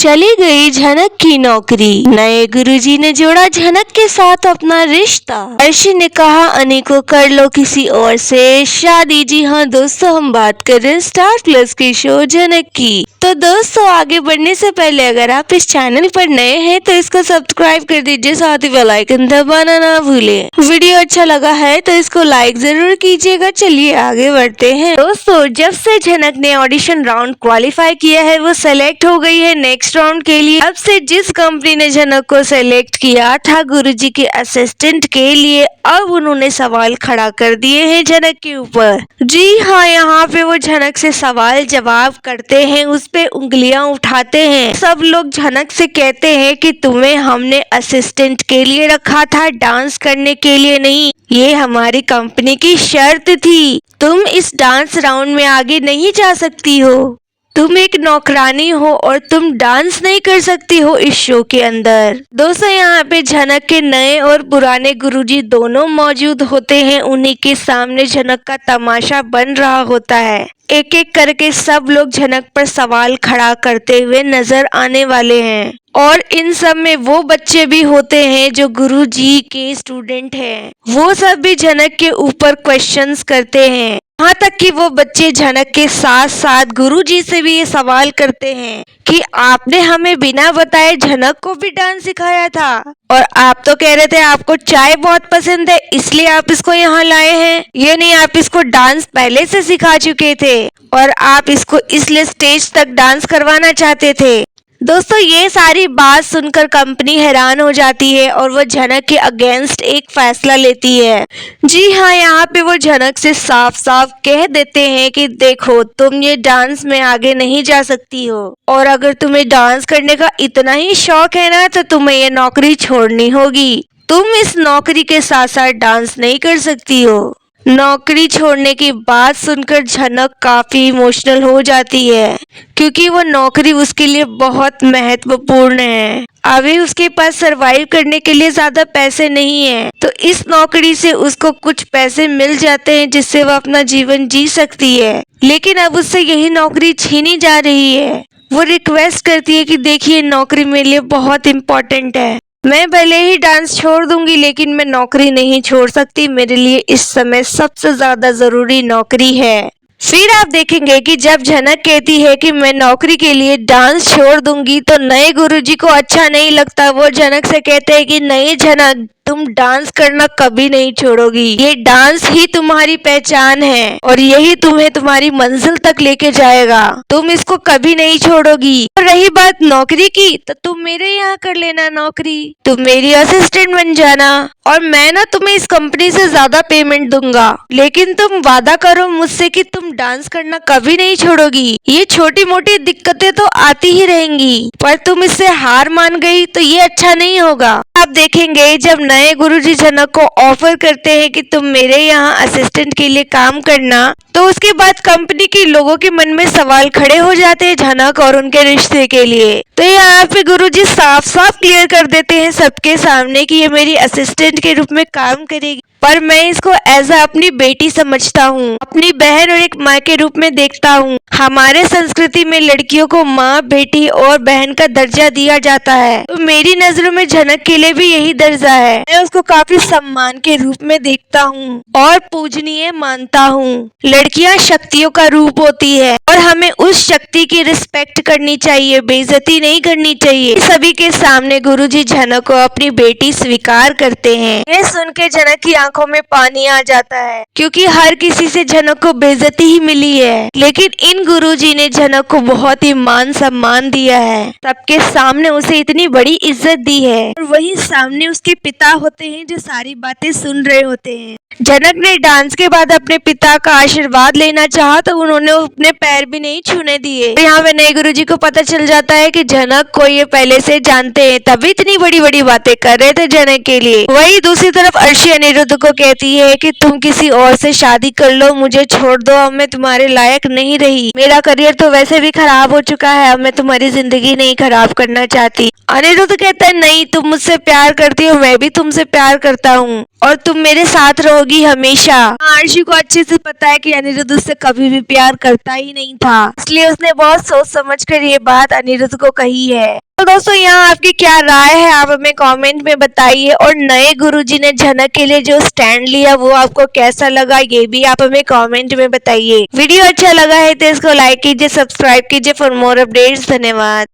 चली गई झनक की नौकरी। नए गुरुजी ने जोड़ा झनक के साथ अपना रिश्ता। अर्शी ने कहा अनी को कर लो किसी और से शादी। जी हाँ दोस्तों, हम बात कर रहे हैं स्टार प्लस के शो झनक की। तो दोस्तों, आगे बढ़ने से पहले अगर आप इस चैनल पर नए हैं तो इसको सब्सक्राइब कर दीजिए, साथ ही बेल आइकन दबाना ना भूलें। वीडियो अच्छा लगा है तो इसको लाइक जरूर कीजिएगा। चलिए आगे बढ़ते हैं। दोस्तों, जब से झनक ने ऑडिशन राउंड क्वालिफाई किया है, वो सेलेक्ट हो गई है नेक्स्ट राउंड के लिए। अब से जिस कंपनी ने झनक को सेलेक्ट किया था गुरुजी के असिस्टेंट के लिए, अब उन्होंने सवाल खड़ा कर दिए हैं झनक के ऊपर। जी हाँ, यहाँ पे वो झनक से सवाल जवाब करते हैं, उस पे उंगलियां उठाते हैं। सब लोग झनक से कहते हैं कि तुम्हें हमने असिस्टेंट के लिए रखा था, डांस करने के लिए नहीं। ये हमारी कंपनी की शर्त थी। तुम इस डांस राउंड में आगे नहीं जा सकती हो। तुम एक नौकरानी हो और तुम डांस नहीं कर सकती हो इस शो के अंदर। दोस्तों, यहाँ पे झनक के नए और पुराने गुरुजी दोनों मौजूद होते हैं। उन्हीं के सामने झनक का तमाशा बन रहा होता है। एक एक करके सब लोग झनक पर सवाल खड़ा करते हुए नजर आने वाले हैं। और इन सब में वो बच्चे भी होते हैं जो गुरुजी के स्टूडेंट हैं। वो सब भी झनक के ऊपर क्वेश्चंस करते हैं। यहाँ तक कि वो बच्चे झनक के साथ साथ गुरुजी से भी ये सवाल करते हैं कि आपने हमें बिना बताए झनक को भी डांस सिखाया था, और आप तो कह रहे थे आपको चाय बहुत पसंद है इसलिए आप इसको यहाँ लाए हैं। ये नहीं, आप इसको डांस पहले से सिखा चुके थे और आप इसको इसलिए स्टेज तक डांस करवाना चाहते थे। दोस्तों, ये सारी बात सुनकर कंपनी हैरान हो जाती है और वो झनक के अगेंस्ट एक फैसला लेती है। जी हाँ, यहाँ पे वो झनक से साफ साफ कह देते हैं कि देखो, तुम ये डांस में आगे नहीं जा सकती हो, और अगर तुम्हें डांस करने का इतना ही शौक है ना तो तुम्हें ये नौकरी छोड़नी होगी। तुम इस नौकरी के साथ साथ डांस नहीं कर सकती हो। नौकरी छोड़ने की बात सुनकर झनक काफी इमोशनल हो जाती है, क्योंकि वो नौकरी उसके लिए बहुत महत्वपूर्ण है। अभी उसके पास सरवाइव करने के लिए ज्यादा पैसे नहीं है, तो इस नौकरी से उसको कुछ पैसे मिल जाते हैं जिससे वो अपना जीवन जी सकती है। लेकिन अब उससे यही नौकरी छीनी जा रही है। वो रिक्वेस्ट करती है कि देखिए, नौकरी मेरे लिए बहुत इम्पोर्टेंट है। मैं भले ही डांस छोड़ दूंगी लेकिन मैं नौकरी नहीं छोड़ सकती। मेरे लिए इस समय सबसे ज्यादा जरूरी नौकरी है। फिर आप देखेंगे कि जब झनक कहती है कि मैं नौकरी के लिए डांस छोड़ दूंगी तो नए गुरुजी को अच्छा नहीं लगता। वो झनक से कहते हैं कि नहीं झनक, तुम डांस करना कभी नहीं छोड़ोगी। ये डांस ही तुम्हारी पहचान है और यही तुम्हें तुम्हारी मंजिल तक लेके जाएगा। तुम इसको कभी नहीं छोड़ोगी। और रही बात नौकरी की, तो तुम मेरे यहाँ कर लेना नौकरी। तुम मेरी असिस्टेंट बन जाना और मैं ना तुम्हें इस कंपनी से ज्यादा पेमेंट दूंगा, लेकिन तुम वादा करो मुझसे कि तुम डांस करना कभी नहीं छोड़ोगी। ये छोटी मोटी दिक्कतें तो आती ही रहेंगी, पर तुम इससे हार मान गई तो ये अच्छा नहीं होगा। आप देखेंगे जब नए गुरुजी झनक को ऑफर करते हैं कि तुम मेरे यहाँ असिस्टेंट के लिए काम करना, तो उसके बाद कंपनी के लोगों के मन में सवाल खड़े हो जाते हैं झनक और उनके रिश्ते के लिए। तो यहाँ पे गुरुजी साफ साफ क्लियर कर देते हैं सबके सामने कि ये मेरी असिस्टेंट के रूप में काम करेगी, पर मैं इसको एज अपनी बेटी समझता हूँ, अपनी बहन और एक माँ के रूप में देखता हूँ। हमारे संस्कृति में लड़कियों को माँ, बेटी और बहन का दर्जा दिया जाता है, तो मेरी नजरों में झनक के लिए भी यही दर्जा है। मैं उसको काफी सम्मान के रूप में देखता हूँ और पूजनीय मानता हूँ। लड़कियाँ शक्तियों का रूप होती है और हमें उस शक्ति की रिस्पेक्ट करनी चाहिए, बेइज्जती नहीं करनी चाहिए। सभी के सामने गुरुजी झनक को अपनी बेटी स्वीकार करते हैं। ये सुन के झनक की आंखों में पानी आ जाता है, क्योंकि हर किसी से झनक को बेइज्जती ही मिली है, लेकिन इन गुरुजी ने झनक को बहुत ही मान सम्मान दिया है। सबके सामने उसे इतनी बड़ी इज्जत दी है, और वही सामने उसके पिता होते हैं जो सारी बातें सुन रहे होते हैं। झनक ने डांस के बाद अपने पिता का आशीर्वाद लेना चाहा तो उन्होंने अपने पैर भी नहीं छूने दिए। यहाँ पे नए गुरुजी को पता चल जाता है कि झनक को ये पहले से जानते हैं, तभी इतनी बड़ी बड़ी बातें कर रहे थे झनक के लिए। वही दूसरी तरफ अर्शी अनिरुद्ध को कहती है कि तुम किसी और से शादी कर लो, मुझे छोड़ दो, अब मैं तुम्हारे लायक नहीं रही। मेरा करियर तो वैसे भी खराब हो चुका है, अब मैं तुम्हारी जिंदगी नहीं खराब करना चाहती। अनिरुद्ध कहता है नहीं, तुम मुझसे प्यार करती हो, मैं भी तुमसे प्यार करता हूँ और तुम मेरे साथ रहोगी हमेशा। आरशी को अच्छे से पता है कि अनिरुद्ध उससे कभी भी प्यार करता ही नहीं था, इसलिए उसने बहुत सोच समझ कर ये बात अनिरुद्ध को कही है। तो दोस्तों यहाँ आपकी क्या राय है, आप हमें कमेंट में बताइए। और नए गुरुजी ने झनक के लिए जो स्टैंड लिया वो आपको कैसा लगा, ये भी आप हमें कमेंट में बताइए। वीडियो अच्छा लगा है तो इसको लाइक कीजिए, सब्सक्राइब कीजिए फॉर मोर अपडेट्स। धन्यवाद।